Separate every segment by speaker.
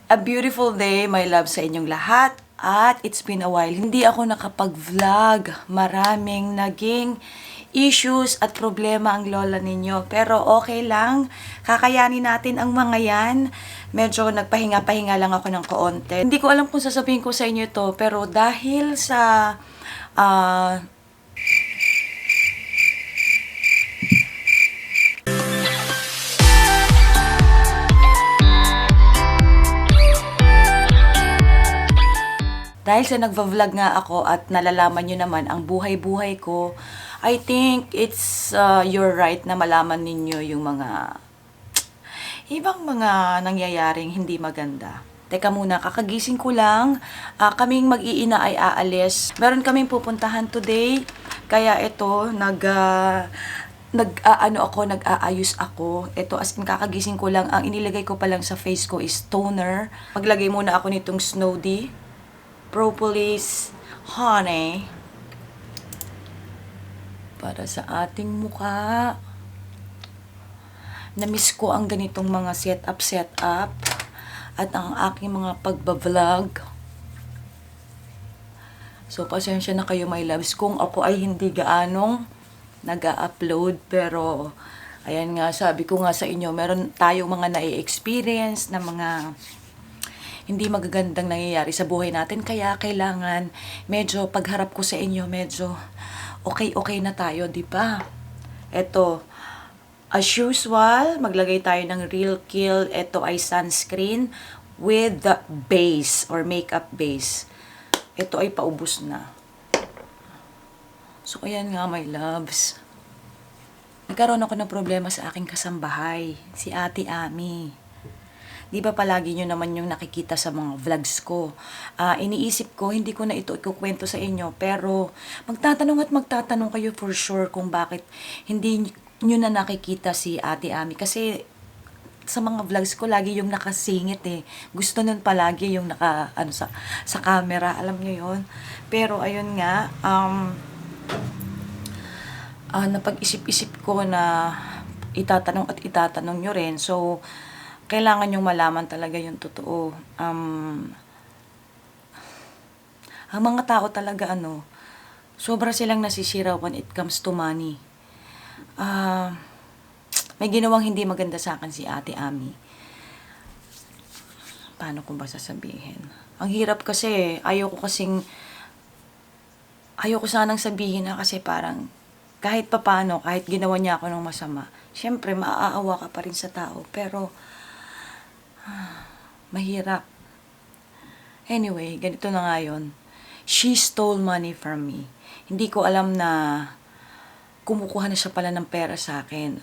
Speaker 1: A beautiful day, my love sa inyong lahat. At it's been a while, hindi ako nakapag-vlog. Maraming naging issues at problema ang lola ninyo. Pero okay lang, kakayanin natin ang mga yan. Medyo nagpahinga-pahinga lang ako ng kaunti. Hindi ko alam kung sasabihin ko sa inyo to, pero dahil sa ah, dahil sa nagva-vlog nga ako at nalalaman nyo naman ang buhay-buhay ko, I think it's your right na malaman ninyo yung mga ibang mga nangyayaring hindi maganda. Teka muna, kakagising ko lang. Kaming mag-iina ay aalis. Meron kaming pupuntahan today. Kaya ito, nag-aayos ako. Ito, as in kakagising ko lang. Ang inilagay ko pa lang sa face ko is toner. Maglagay muna ako nitong Snowdy Propolis Honey para sa ating mukha. Na-miss ko ang ganitong mga setup at ang aking mga pagbablog. So, pasensya na kayo, my loves, kung ako ay hindi gaanong nag-upload. Pero, ayan nga, sabi ko nga sa inyo, meron tayong mga na-experience na mga hindi magagandang nangyayari sa buhay natin. Kaya, kailangan, medyo pagharap ko sa inyo, medyo okay na tayo, di ba? Eto, as usual, maglagay tayo ng Real Kill. Ito ay sunscreen with the base or makeup base. Ito ay paubos na. So, ayan nga, my loves. Nagkaroon ako ng problema sa aking kasambahay, si Ate Ami. Di ba palagi nyo naman yung nakikita sa mga vlogs ko? Iniisip ko, hindi ko na ito ikukwento sa inyo. Pero, magtatanong kayo for sure kung bakit hindi nyo na nakikita si Ate Ami. Kasi, sa mga vlogs ko, lagi yung nakasingit eh. Gusto nun palagi yung sa camera. Alam nyo yon. Pero, ayun nga, napag-isip-isip ko na itatanong nyo rin. So, kailangan yung malaman talaga yung totoo. Ang mga tao talaga, sobra silang nasisira when it comes to money. May ginawang hindi maganda sa akin si Ate Ami. Paano ko ba sasabihin? Ang hirap kasi, ayoko sanang sabihin na kasi parang kahit papano, kahit ginawa niya ako ng masama, syempre maaawa ka pa rin sa tao. Pero, mahirap. Anyway, ganito na nga yun. She stole money from me. Hindi ko alam na kumukuha na siya pala ng pera sa akin.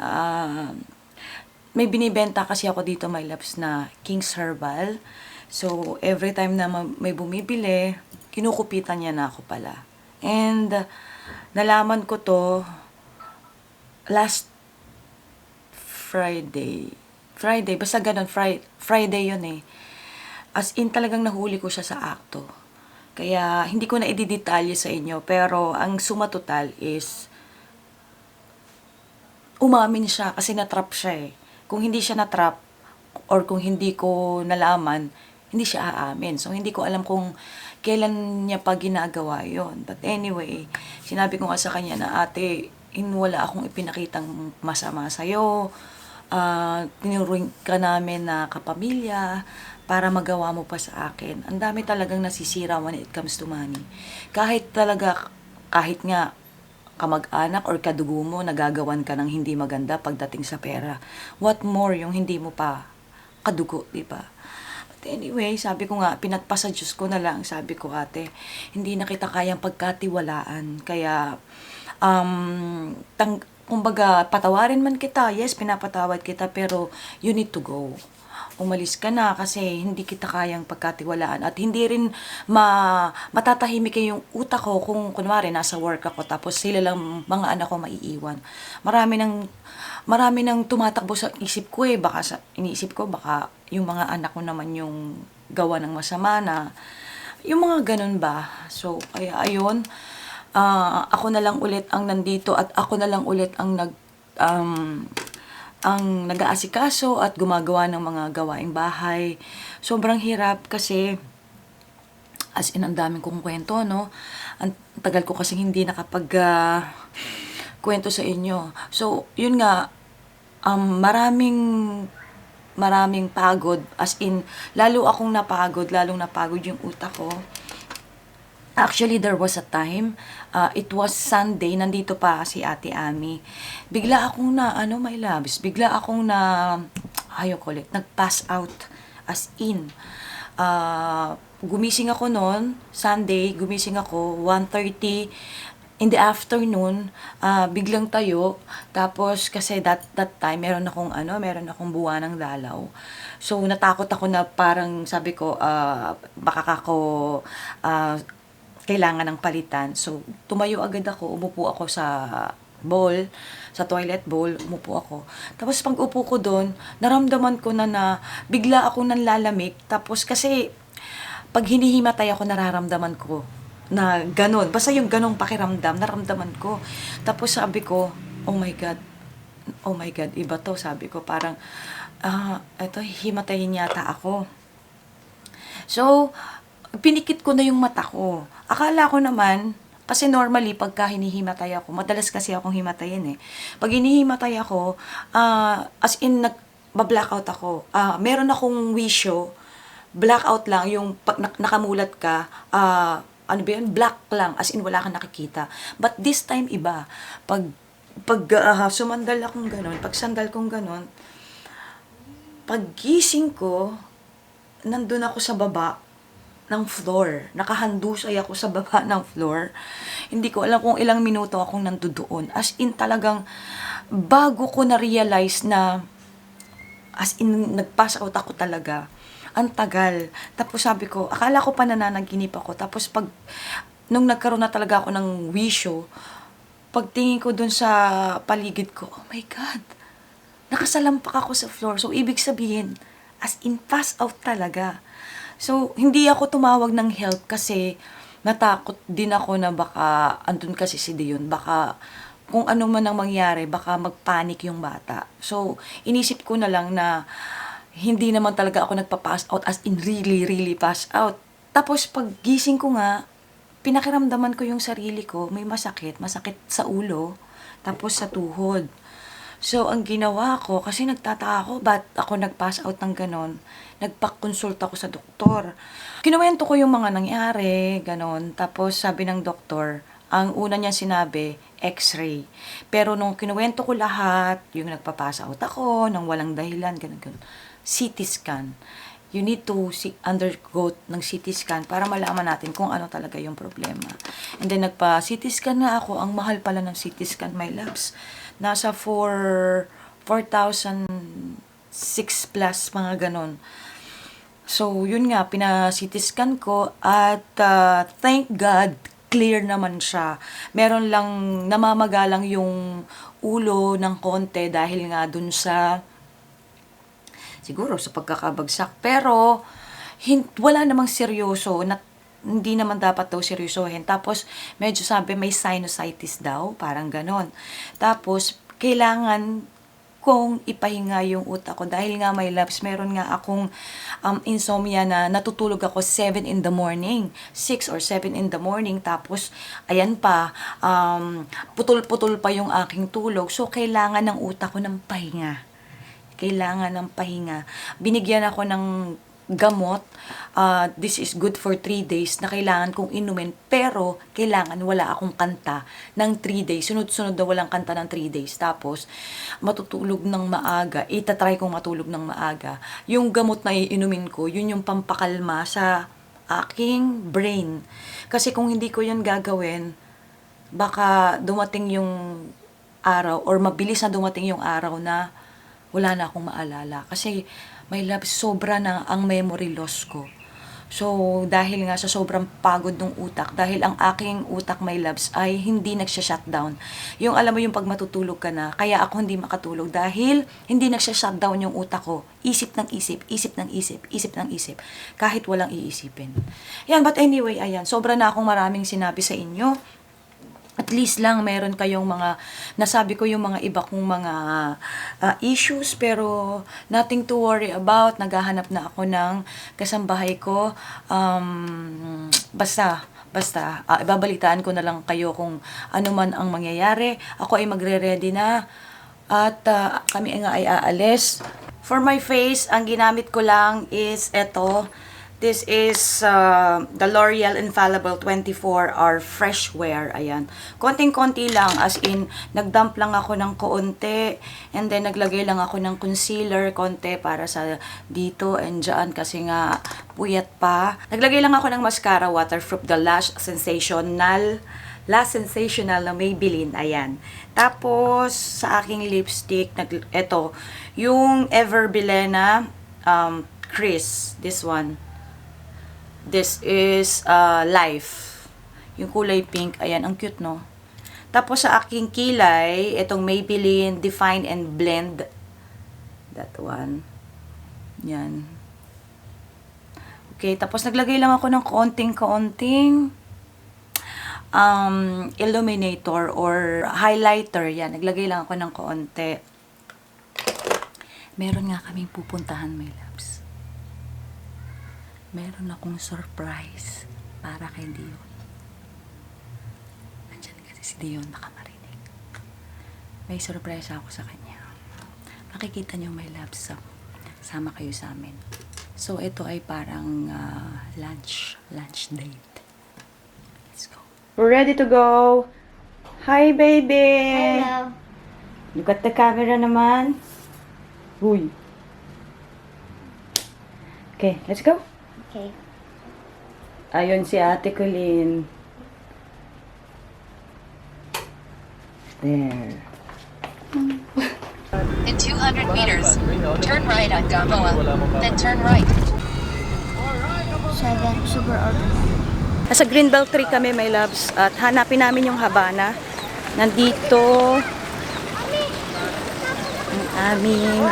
Speaker 1: May binibenta kasi ako dito, my loves, na King's Herbal. So, every time na may bumibili, kinukupitan niya na ako pala. And, nalaman ko to last Friday, basta ganun, Friday yun eh. As in, talagang nahuli ko siya sa akto. Kaya, hindi ko na ididetalye sa inyo, pero ang suma total is, umamin siya kasi natrap siya eh. Kung hindi siya natrap, or kung hindi ko nalaman, hindi siya aamin. So, hindi ko alam kung kailan niya pa ginagawa yon. But anyway, sinabi ko nga sa kanya na, ate, wala akong ipinakitang masama sa'yo. Tinuruan ka namin na kapamilya para magawa mo pa sa akin. Ang dami talagang nasisira when it comes to money. Kahit nga kamag-anak or kadugo mo, nagagawan ka ng hindi maganda pagdating sa pera. What more yung hindi mo pa kadugo, di ba? But anyway, sabi ko nga, pinagpasa Diyos ko na lang. Sabi ko, ate, hindi na kita kayang pagkatiwalaan. Kaya, kumbaga, patawarin man kita. Yes, pinapatawad kita, pero you need to go. Umalis ka na kasi hindi kita kayang pagkatiwalaan at hindi rin matatahimik yung utak ko kung kunwari nasa work ako tapos sila lang mga anak ko maiiwan. Marami nang tumatakbo sa isip ko eh. Iniisip ko baka yung mga anak ko naman yung gawa ng masama na yung mga ganun ba. So, kaya ayun. Ako na lang ulit ang nandito at ako na lang ulit ang ang nag-aasikaso at gumagawa ng mga gawaing bahay. Sobrang hirap kasi as in ang daming kong kwento, no? Ang tagal ko kasi hindi kwento sa inyo. So, yun nga, maraming pagod. As in, lalong napagod yung utak ko. Actually, there was a time, it was Sunday, nandito pa si Ate Ami. Bigla akong my loves, nag-pass out. As in, gumising ako noon, Sunday, 1:30 in the afternoon, biglang tayo. Tapos kasi that time meron akong buwan ng dalaw. So natakot ako na parang sabi ko baka ako kailangan ng palitan. So tumayo agad ako, umupo ako sa toilet bowl, umupo ako. Tapos pag upo ko doon, naramdaman ko na bigla ako nanlalamig. Tapos kasi pag hinihimatay ako, nararamdaman ko na ganun. Basta yung ganong pakiramdam, naramdaman ko. Tapos sabi ko, oh my God, iba to. Sabi ko, parang, eto, himatayin yata ako. So, pinikit ko na yung mata ko. Akala ko naman, kasi normally, pagka hinihimatay ako, madalas kasi akong himatayin eh. Pag hinihimatay ako, as in, blackout ako. Meron akong wisyo, blackout lang, yung pag nakamulat ka, black lang, as in wala kang nakikita. But this time, iba. Pag sumandal akong ganon, pag sandal kong ganon, pag gising ko, nandun ako sa baba ng floor. Nakahandusay ako sa baba ng floor. Hindi ko alam kung ilang minuto akong nandoon. As in talagang, bago ko na-realize na, as in, nag-pass out ako talaga. Ang tagal. Tapos sabi ko, akala ko pa nananaginip ako. Tapos nung nagkaroon na talaga ako ng wisyo, pagtingin ko dun sa paligid ko, oh my God, nakasalampak ako sa floor. So, ibig sabihin, as in, pass out talaga. So, hindi ako tumawag ng help kasi natakot din ako na baka, andun kasi si Dion, baka kung ano man ang mangyari, baka magpanik yung bata. So, inisip ko na lang na hindi naman talaga ako nagpa-pass out, as in really pass out. Tapos pag gising ko nga, pinakiramdaman ko yung sarili ko, may masakit sa ulo, tapos sa tuhod. So ang ginawa ko, kasi nagtataka ako, ba't ako nag-pass out ng ganon, nagpa-consult ako sa doktor. Kinuwento ko yung mga nangyari, ganon. Tapos sabi ng doktor, ang una niya sinabi, X-ray. Pero nung kinuwento ko lahat, yung nagpa-pass out ako, nang walang dahilan, ganon. CT scan. You need to undergo ng CT scan para malaman natin kung ano talaga yung problema. And then nagpa-CT scan na ako. Ang mahal pala ng CT scan, my loves. Nasa 4,006 plus, mga ganon. So, yun nga, pina-CT scan ko at thank God, clear naman siya. Meron lang, namamagalang yung ulo ng konti dahil nga dun sa siguro sa pagkakabagsak. Pero, wala namang seryoso, hindi naman dapat daw seryosohin. Tapos, medyo sabi may sinusitis daw, parang ganon. Tapos, kailangan kong ipahinga yung utak ko. Dahil nga may loves, meron nga akong insomnia na natutulog ako 7 in the morning. 6 or 7 in the morning. Tapos, ayan pa, putol-putol pa yung aking tulog. So, kailangan ng utak ko ng pahinga. Binigyan ako ng gamot. This is good for 3 days na kailangan kong inumin. Pero, kailangan wala akong kanta ng 3 days. Sunod-sunod na walang kanta ng 3 days. Tapos, matutulog ng maaga. Itatry kong matulog ng maaga. Yung gamot na iinumin ko, yun yung pampakalma sa aking brain. Kasi kung hindi ko yun gagawin, baka dumating yung araw or mabilis na dumating yung araw na wala na akong maalala. Kasi, my love, sobra na ang memory loss ko. So, dahil nga sa sobrang pagod ng utak, dahil ang aking utak, my loves, ay hindi nagsha-shutdown. Yung alam mo yung pag matutulog ka na, kaya ako hindi makatulog dahil hindi nagsha-shutdown yung utak ko. Isip ng isip, isip ng isip, isip ng isip. Kahit walang iisipin. Yan, but anyway, ayan, sobra na akong maraming sinabi sa inyo. at least lang meron kayong mga, nasabi ko yung mga iba kong mga issues, pero nothing to worry about. Naghahanap na ako ng kasambahay ko. Basta, ibabalitaan ko na lang kayo kung ano man ang mangyayari. Ako ay magre-ready na at kami nga ay aalis. For my face, ang ginamit ko lang is eto. This is the L'Oreal Infallible 24-Hour Fresh Wear. Ayan. Konting-konti lang. As in, nagdump lang ako ng konti. And then, naglagay lang ako ng concealer konti para sa dito and dyan. Kasi nga, puyat pa. Naglagay lang ako ng mascara waterproof. The Lash Sensational na Maybelline. Ayan. Tapos, sa aking lipstick, ito, yung Everbilena Crease. This one. This is Life. Yung kulay pink. Ayan, ang cute, no? Tapos sa aking kilay, itong Maybelline Define and Blend. That one. Yan. Okay, tapos naglagay lang ako ng konting illuminator or highlighter. Yan, naglagay lang ako ng konti. Meron nga kaming pupuntahan, my loves. Meron akong surprise para kay Dion. Nandyan kasi si Dion nakamarinig. May surprise ako sa kanya. Makikita niyo, my loves. Sama kayo sa amin. So, ito ay parang lunch date. Let's go. We're ready to go. Hi, baby!
Speaker 2: Hello.
Speaker 1: Look at the camera naman. Uy. Okay, let's go.
Speaker 2: Okay.
Speaker 1: Ayun si Ate Colleen. There.
Speaker 3: In 200 meters, turn right at Gamoa, then turn right.
Speaker 2: 7 super order.
Speaker 1: Nasa Greenbelt 3 kami, my loves. At hanapin namin yung Habana. Nandito ang aming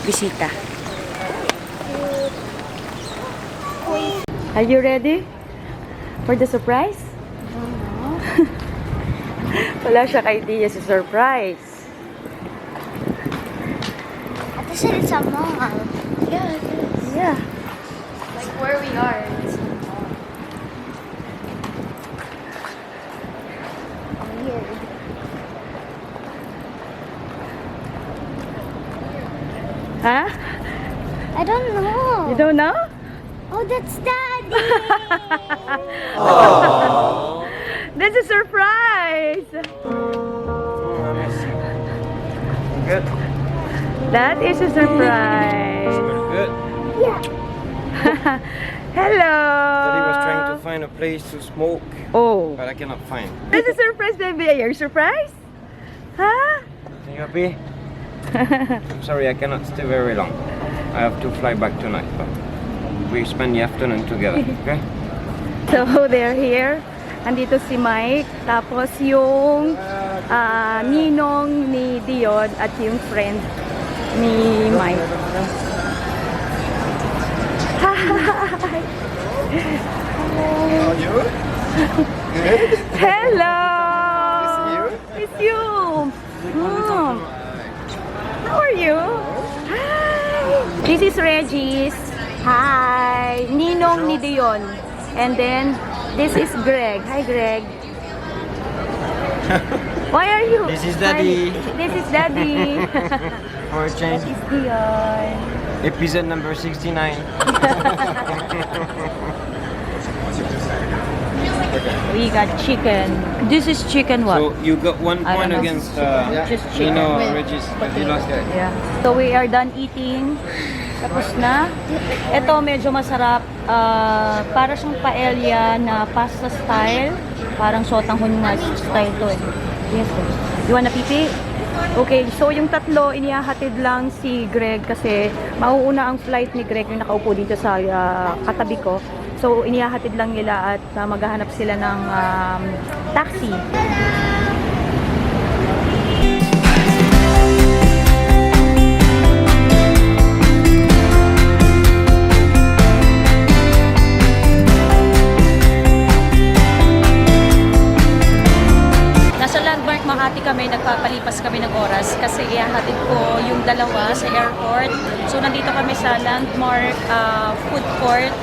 Speaker 1: bisita. Are you ready for the surprise? Wala siyang idea sa surprise.
Speaker 2: Ate said it's a mall. Yeah, it is.
Speaker 1: Yeah.
Speaker 2: Like where we are. It's a mall. Weird.
Speaker 1: Huh?
Speaker 2: I don't know.
Speaker 1: You don't know?
Speaker 2: Oh, that's Daddy.
Speaker 1: That's a surprise!
Speaker 4: Good.
Speaker 1: That is a surprise.
Speaker 4: Good.
Speaker 2: Yeah.
Speaker 1: Hello!
Speaker 4: Daddy was trying to find a place to smoke,
Speaker 1: Oh.
Speaker 4: but I cannot find.
Speaker 1: That's a surprise, baby. Are you surprised? Huh?
Speaker 4: Are you happy? I'm sorry, I cannot stay very long. I have to fly back tonight, but we spend the afternoon together, okay?
Speaker 1: So, they're here. Andito si Mike. Tapos yung ninong ni Dion at yung friend ni Mike. Hi! Hello! It's you! How are you? Hi! This is Regis. Hi! Ninong ni Dion. And then, this is Greg. Hi, Greg. Why are you?
Speaker 4: This is Daddy.
Speaker 1: Hi. This is Daddy.
Speaker 4: For a change,
Speaker 1: This is Dion.
Speaker 4: episode number 69.
Speaker 1: We got chicken. This is chicken what?
Speaker 4: So you got 1
Speaker 1: I
Speaker 4: point
Speaker 1: don't know.
Speaker 4: against
Speaker 1: Just chicken.
Speaker 4: Nino Regis, but you lost it.
Speaker 1: Yeah. So we are done eating. Tapos na. Ito medyo masarap. Para siyang paella na pasta style. Parang sotanghon na style to eh. Yes. You wanna pipi? Okay, so yung tatlo, inihahatid lang si Greg kasi mauuna ang flight ni Greg yung nakaupo dito sa katabi ko. So, inihahatid lang nila at maghahanap sila ng taxi.
Speaker 5: nagpapalipas kami ng oras kasi ihahatid ko yung dalawa sa airport. So nandito kami sa Landmark Food Court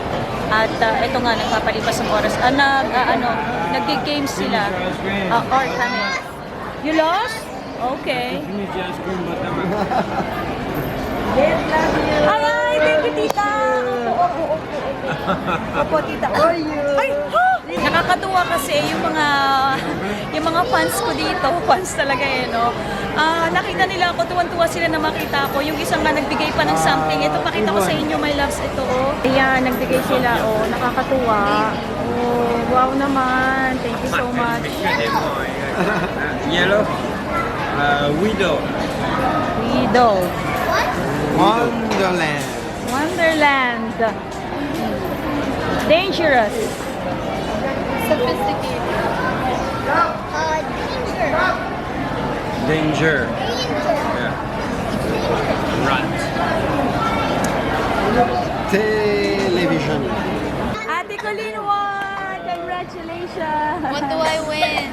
Speaker 5: at ito nga nagpapalipas ng oras. Nag-games sila or kami. You lost? Okay. Ay, thank you, tita. Opo, tita. Ay, nakakatuwa kasi yung mga fans ko dito, fans talaga no. Nakita nila ako, tuwan-tuwa sila na makita ako. Yung isang nga nagbigay pa ng something. Ito, pakita ko sa inyo, my loves. Ito, Ayan, nagbigay sila, nakakatuwa. Wow naman. Thank you so much.
Speaker 4: Yellow. Widow.
Speaker 5: Widow.
Speaker 4: Wonderland.
Speaker 5: Wonderland. Dangerous.
Speaker 2: Sophisticated.
Speaker 4: Danger.
Speaker 2: Danger.
Speaker 4: Yeah. Rat.
Speaker 6: Television.
Speaker 5: Ate Colleen won! Congratulations!
Speaker 2: What do I win?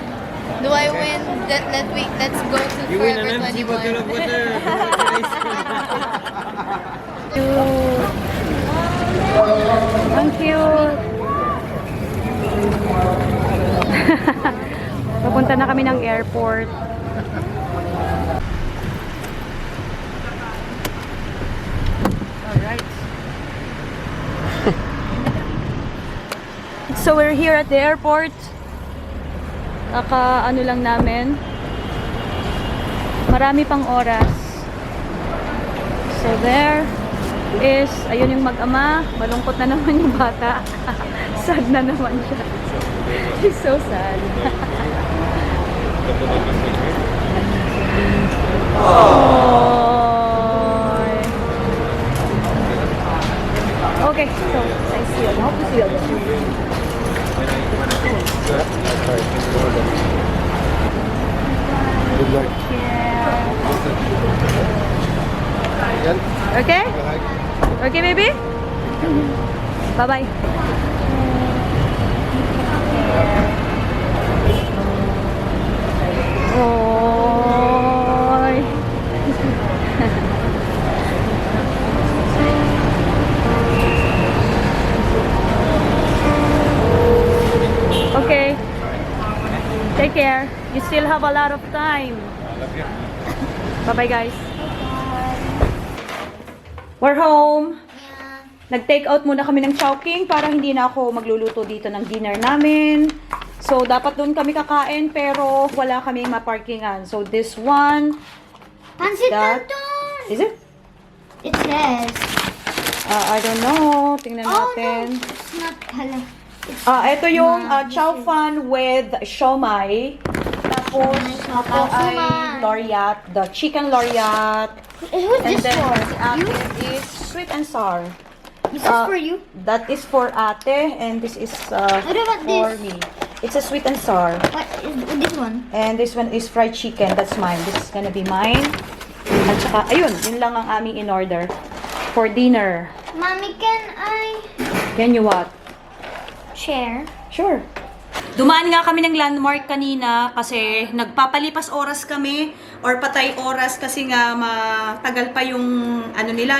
Speaker 2: Do I win? Let's go to
Speaker 4: You win an
Speaker 2: Forever
Speaker 4: empty
Speaker 2: 21.
Speaker 4: bottle of water.
Speaker 5: Ang cute! Papunta na kami ng airport. Alright. So we're here at the airport. Ano lang namin. Marami pang oras. So there is, ayun yung mag-ama. Malungkot na naman yung bata. Sad na naman siya. He's so sad. Oh. Okay, so I see you. I hope to see you again.
Speaker 6: Good luck. Yan.
Speaker 5: Okay? Okay, baby? Bye-bye. Oy. Okay. Take care. You still have a lot of time. Bye-bye, guys. We're home. Nag-take out muna kami ng Chowking para hindi na ako magluluto dito ng dinner namin. So, dapat doon kami kakain pero wala kaming maparkingan. So, this one,
Speaker 2: Pansit
Speaker 5: that,
Speaker 2: Canton!
Speaker 5: is it?
Speaker 2: It says.
Speaker 5: I don't know. Tingnan
Speaker 2: Oh,
Speaker 5: natin.
Speaker 2: no. It's not pala.
Speaker 5: Ito yung chow fan with siomai. Tapos, ito ay Loriat, the chicken Loriat.
Speaker 2: Who's
Speaker 5: And
Speaker 2: this
Speaker 5: then,
Speaker 2: for?
Speaker 5: si ate is sweet and sour.
Speaker 2: This is for you?
Speaker 5: That is for ate, and this is
Speaker 2: What about
Speaker 5: for
Speaker 2: this?
Speaker 5: me. It's a sweet and sour.
Speaker 2: What is this one?
Speaker 5: And this one is fried chicken. That's mine. This is gonna be mine. At saka, ayun, yun lang ang aming in order for dinner.
Speaker 2: Mommy, can I
Speaker 5: Can you what?
Speaker 2: share?
Speaker 5: Sure. Dumaan nga kami ng Landmark kanina kasi nagpapalipas oras kami or patay oras kasi nga matagal pa yung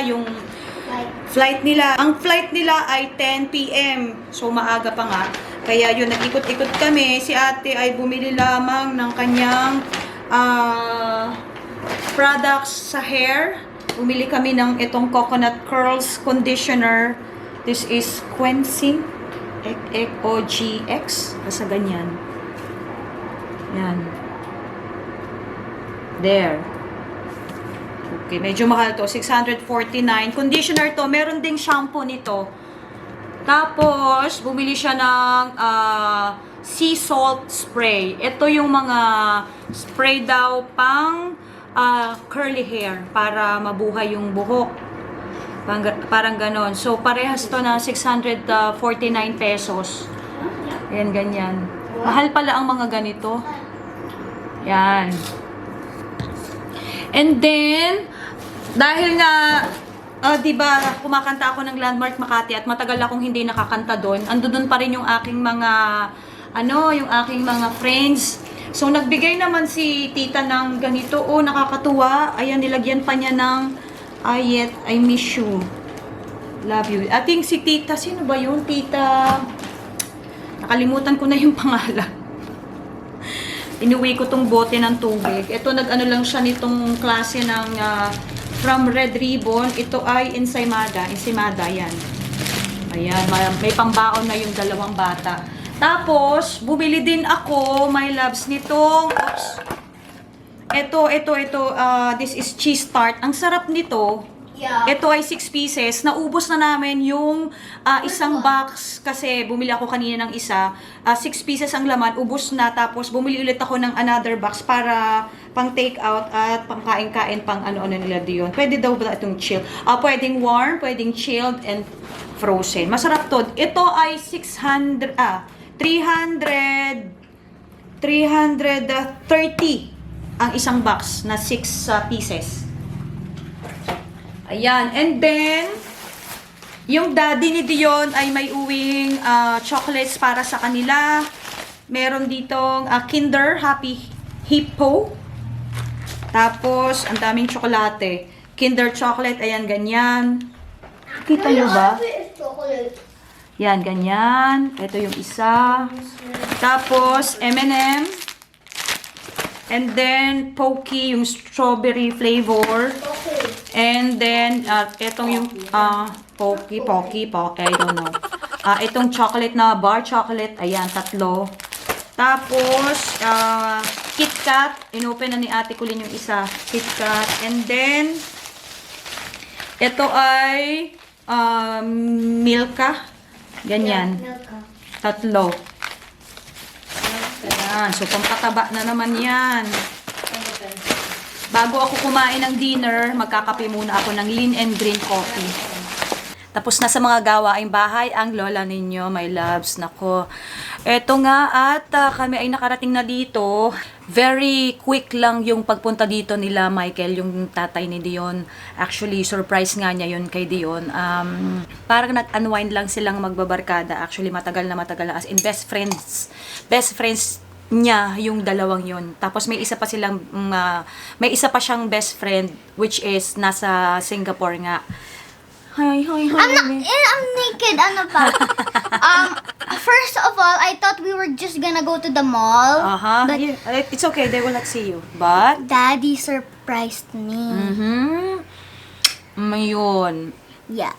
Speaker 5: yung flight nila. Ang flight nila ay 10 p.m. So maaga pa nga. Kaya yun, nag-ikot-ikot kami. Si ate ay bumili lamang ng kanyang products sa hair. Bumili kami ng itong Coconut Curls Conditioner. This is Quenching OGX. Basta ganyan. Yan. There. Okay, medyo mahal to. 649. Conditioner to. Meron ding shampoo nito. Tapos, bumili siya ng sea salt spray. Ito yung mga spray daw pang curly hair para mabuhay yung buhok. Parang ganon. So, parehas to na 649 pesos. Yan, ganyan. Mahal pala ang mga ganito. Yan. And then, dahil nga, diba, kumakanta ako ng Landmark Makati at matagal akong hindi nakakanta doon. Andun pa rin yung aking mga, yung aking mga friends So, nagbigay naman si tita ng ganito. Oh, nakakatuwa. Ayan, nilagyan pa niya ng Ayet, I miss you. Love you. Ating si tita, sino ba yun? Tita, nakalimutan ko na yung pangalan. Inuwi ko tong bote ng tubig. Ito, nag-ano lang siya nitong klase ng from Red Ribbon. Ito ay ensaymada. Ensaymada, yan. Ayan, may pambaon na yung dalawang bata. Tapos, bumili din ako, my loves, nitong, oops, ito, this is cheese tart. Ang sarap nito.
Speaker 2: Yeah.
Speaker 5: Ito ay 6 pieces. Naubos na namin yung isang box kasi bumili ako kanina ng isa. 6 pieces ang laman, ubos na. Tapos bumili ulit ako ng another box para pang take out at pang kain-kain, pang ano-ano nila diyon. Pwede daw ba itong chill? Pwedeng warm, pwedeng chilled, and frozen. Masarap to. Ito ay 330 ang isang box na 6 pieces. Ayan. And then, yung daddy ni Dion ay may uwing chocolates para sa kanila. Meron ditong Kinder Happy Hippo. Tapos, ang daming tsokolate. Kinder chocolate, ayan, ganyan. Kita nyo ba? Yan, ganyan. Ito yung isa. Tapos, M&M. And then, Pokey, yung strawberry flavor. And then, itong yung Pokey, I don't know. Itong chocolate na bar chocolate, ayan, 3. Tapos, KitKat, inopen na ni Ate Kulin yung isa, KitKat. And then, ito ay Milka, ganyan, 3. Ayan, so pampataba na naman yan. Bago ako kumain ng dinner, magkakape muna ako ng lean and green coffee. Tapos na sa mga gawaing bahay ang lola ninyo, my loves. Nako, eto nga at kami ay nakarating na dito. Very quick lang yung pagpunta dito nila, Michael, yung tatay ni Dion. Actually, surprise nga niya yun kay Dion. Parang nag-unwind lang silang magbabarkada. Actually, matagal na as in best friends niya yung dalawang yun. Tapos may isa pa silang may isa pa siyang best friend which is nasa Singapore nga. Hi.
Speaker 2: I'm naked, ano pa. First of all, I thought we were just gonna go to the mall. But
Speaker 5: It's okay, they will not see you. But
Speaker 2: Daddy surprised me.
Speaker 5: Mayun.
Speaker 2: Yeah.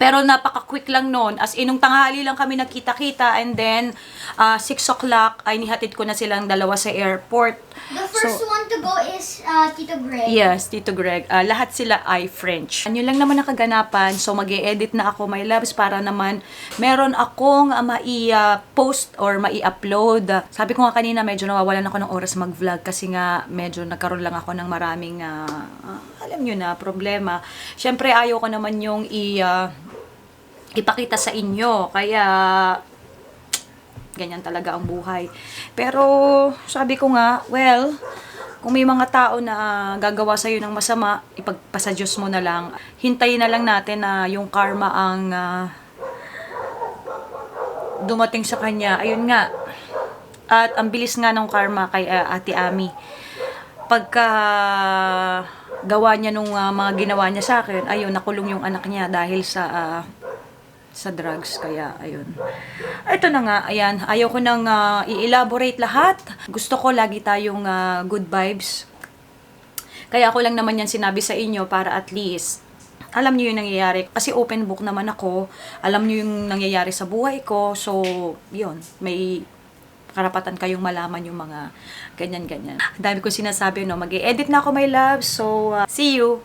Speaker 5: Pero napaka-quick lang noon. As in, nung tanghali lang kami nagkita-kita and then 6 o'clock ay nihatid ko na silang dalawa sa airport.
Speaker 2: The first one to go is Tito Greg.
Speaker 5: Yes, Tito Greg. Lahat sila ay French. Yun lang naman ang kaganapan. So, mag-e-edit na ako, my loves, para naman meron akong mai-post or mai-upload. Sabi ko nga kanina, medyo nawawalan ako ng oras mag-vlog kasi nga medyo nagkaroon lang ako ng maraming, alam nyo na, problema. Siyempre, ayaw ko naman yung ipakita sa inyo. Kaya, ganyan talaga ang buhay. Pero, sabi ko nga, well, kung may mga tao na gagawa sa'yo ng masama, ipagpasa Diyos mo na lang. Hintayin na lang natin na yung karma ang dumating sa kanya. Ayun nga. At ang bilis nga ng karma kay Ate Ami. Pagka gawa niya nung mga ginawa niya sa akin, ayun, nakulong yung anak niya dahil sa drugs. Kaya, ayun. Ito na nga, ayan. Ayaw ko nang i-elaborate lahat. Gusto ko lagi tayong good vibes. Kaya ako lang naman yan sinabi sa inyo para at least alam niyo yung nangyayari. Kasi open book naman ako. Alam niyo yung nangyayari sa buhay ko. So, yun. May karapatan kayong malaman yung mga ganyan-ganyan. Ang dami ko sinasabi, no? Mag-e-edit na ako, my love. So, see you!